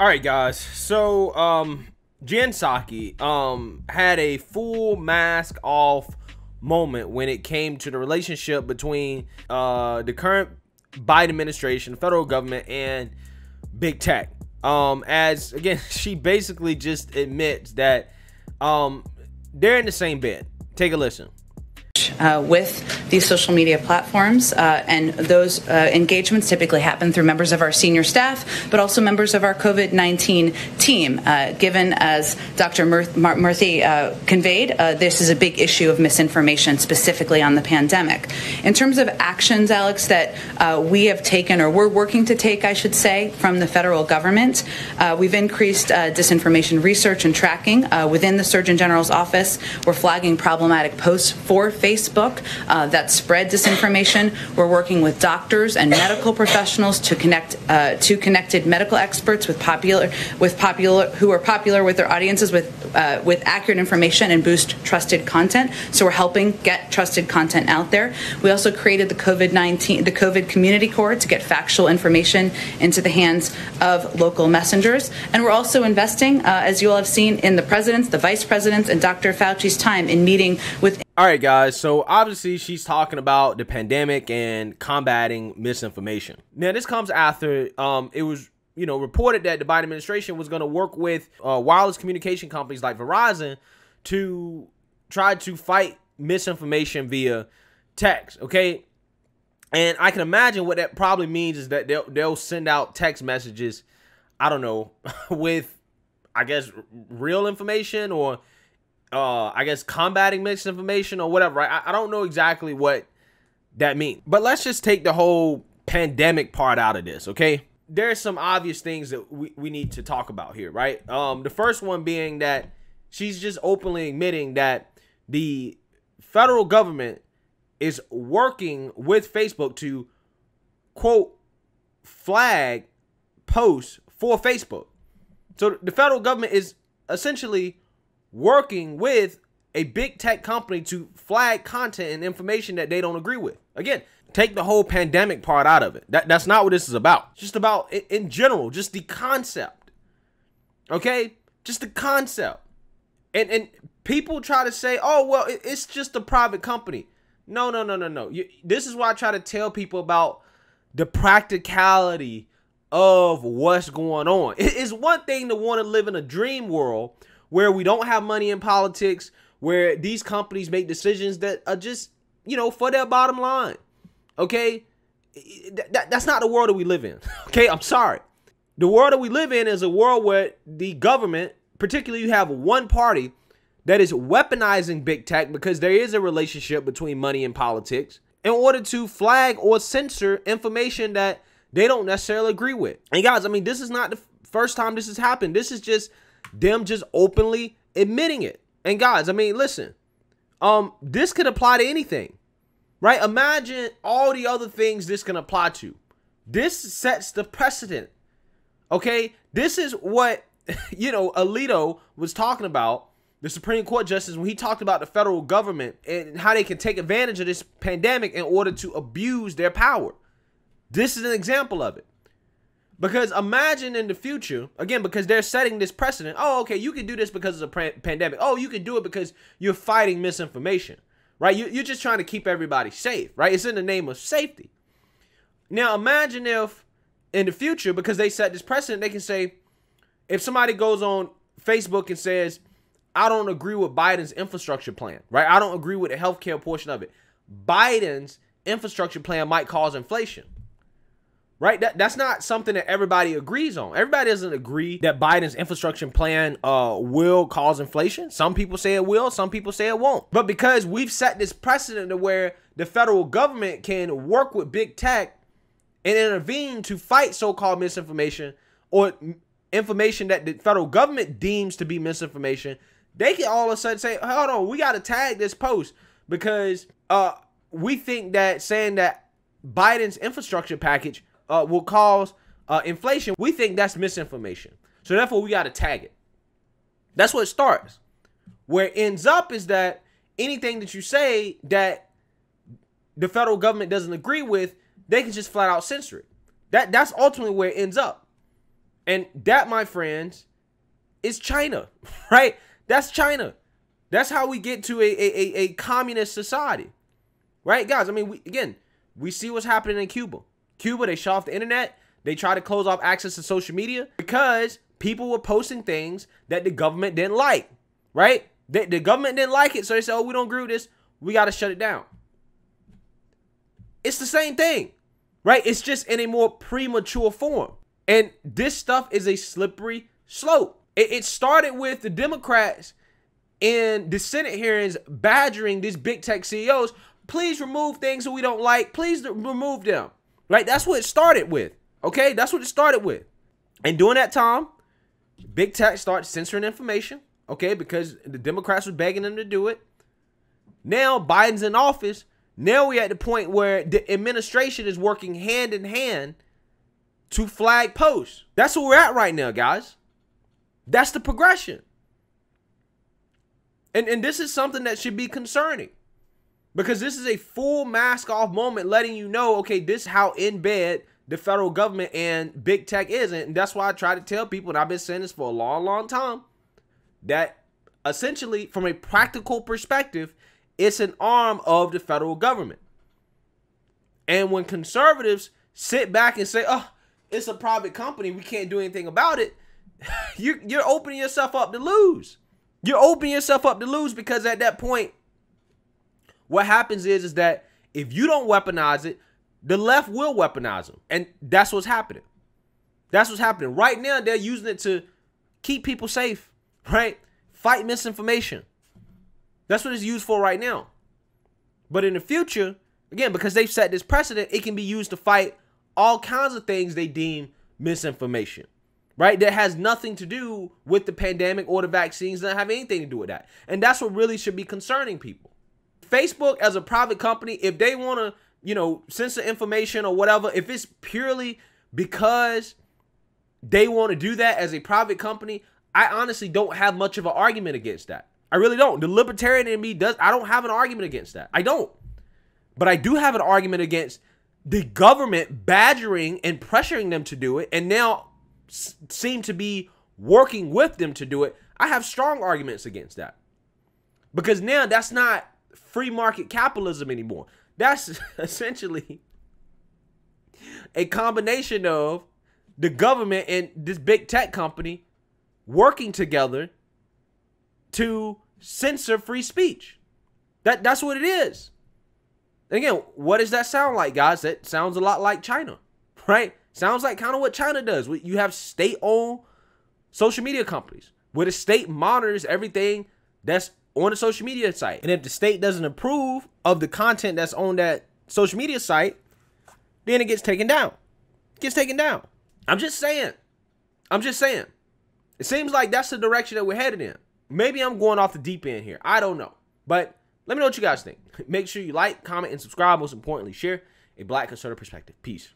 All right, guys. So, Psaki had a full mask off moment when it came to the relationship between the current Biden administration, the federal government, and big tech. As again, she basically just admits that they're in the same bed. Take a listen. With these social media platforms, and those engagements typically happen through members of our senior staff, but also members of our COVID-19 team. Given, as Dr. Murthy conveyed, this is a big issue of misinformation, specifically on the pandemic. In terms of actions, Alex, that we have taken, or we're working to take, I should say, from the federal government, we've increased disinformation research and tracking within the Surgeon General's office. We're flagging problematic posts for Facebook that spread disinformation. We're working with doctors and medical professionals to connect to connected medical experts who are popular with their audiences with accurate information and boost trusted content. So we're helping get trusted content out there. We also created the COVID Community Corps to get factual information into the hands of local messengers. And we're also investing, as you all have seen, in the president's, the vice president's, and Dr. Fauci's time in meeting with. All right, guys. So obviously she's talking about the pandemic and combating misinformation. Now, this comes after it was, reported that the Biden administration was going to work with wireless communication companies like Verizon to try to fight misinformation via text. Okay. And I can imagine what that probably means is that they'll send out text messages, I don't know, with, I guess, real information or I guess combating misinformation or whatever, right? I don't know exactly what that means. But let's just take the whole pandemic part out of this, okay? There's some obvious things that we need to talk about here, right? The first one being that she's just openly admitting that the federal government is working with Facebook to, quote, flag posts for Facebook. So the federal government is essentially working with a big tech company to flag content and information that they don't agree with. Again, take the whole pandemic part out of it. That's not what this is about. It's just about, in general, just the concept. Okay? Just the concept. And people try to say, oh, well, it's just a private company. No. This is why I try to tell people about the practicality of what's going on. It's one thing to want to live in a dream world where we don't have money in politics, where these companies make decisions that are just, for their bottom line. Okay? That's not the world that we live in. Okay? I'm sorry. The world that we live in is a world where the government, particularly you have one party that is weaponizing big tech because there is a relationship between money and politics in order to flag or censor information that they don't necessarily agree with. And guys, I mean, this is not the first time this has happened. This is just them just openly admitting it. And guys, I mean, listen, this could apply to anything, right? Imagine all the other things this can apply to. This sets the precedent. Okay. This is what, Alito was talking about, the Supreme Court justice, when he talked about the federal government and how they can take advantage of this pandemic in order to abuse their power. This is an example of it. Because imagine in the future, again, because they're setting this precedent. Oh, okay, you can do this because of a pandemic. Oh, you can do it because you're fighting misinformation, right? You're just trying to keep everybody safe, right? It's in the name of safety. Now, imagine if in the future, because they set this precedent, they can say, if somebody goes on Facebook and says, I don't agree with Biden's infrastructure plan, right? I don't agree with the healthcare portion of it. Biden's infrastructure plan might cause inflation. Right? That's not something that everybody agrees on. Everybody doesn't agree that Biden's infrastructure plan will cause inflation. Some people say it will. Some people say it won't. But because we've set this precedent to where the federal government can work with big tech and intervene to fight so-called misinformation or information that the federal government deems to be misinformation, they can all of a sudden say, hold on, we got to tag this post because we think that saying that Biden's infrastructure package will cause inflation. We think that's misinformation. So therefore, we got to tag it. That's where it starts. Where it ends up is that anything that you say that the federal government doesn't agree with, they can just flat out censor it. That's ultimately where it ends up. And that, my friends, is China, right? That's China. That's how we get to a communist society, right? Guys, I mean, we see what's happening in Cuba. Cuba, they shut off the internet. They try to close off access to social media because people were posting things that the government didn't like, right? The government didn't like it, so they said, oh, we don't agree with this. We got to shut it down. It's the same thing, right? It's just in a more premature form. And this stuff is a slippery slope. It started with the Democrats in the Senate hearings badgering these big tech CEOs. Please remove things that we don't like. Please remove them, right? That's what it started with, okay? That's what it started with. And during that time, big tech started censoring information, okay, because the Democrats were begging them to do it. Now Biden's in office. Now we're at the point where the administration is working hand in hand to flag posts. That's where we're at right now, guys. That's the progression. And this is something that should be concerning, because this is a full mask off moment letting you know, okay, this is how in bed the federal government and big tech is. And that's why I try to tell people, and I've been saying this for a long, long time, that essentially from a practical perspective, it's an arm of the federal government. And when conservatives sit back and say, oh, it's a private company, we can't do anything about it, you're opening yourself up to lose. You're opening yourself up to lose, because at that point, what happens is that if you don't weaponize it, the left will weaponize them. And that's what's happening. That's what's happening. Right now, they're using it to keep people safe, right? Fight misinformation. That's what it's used for right now. But in the future, again, because they've set this precedent, it can be used to fight all kinds of things they deem misinformation, right? That has nothing to do with the pandemic or the vaccines. Doesn't have anything to do with that. And that's what really should be concerning people. Facebook, as a private company, if they want to, censor information or whatever, if it's purely because they want to do that as a private company, I honestly don't have much of an argument against that. I really don't. The libertarian in me does. I don't have an argument against that. I don't. But I do have an argument against the government badgering and pressuring them to do it, and now seem to be working with them to do it. I have strong arguments against that, because now that's not free market capitalism anymore. That's essentially a combination of the government and this big tech company working together to censor free speech. That's what it is. And again, what does that sound like, guys? That sounds a lot like China, right? Sounds like kind of what China does. You have state-owned social media companies where the state monitors everything that's on the social media site. And if the state doesn't approve of the content that's on that social media site, then it gets taken down. It gets taken down. I'm just saying. It seems like that's the direction that we're headed in. Maybe I'm going off the deep end here. I don't know. But let me know what you guys think. Make sure you like, comment, and subscribe. Most importantly, share a Black conservative perspective. Peace.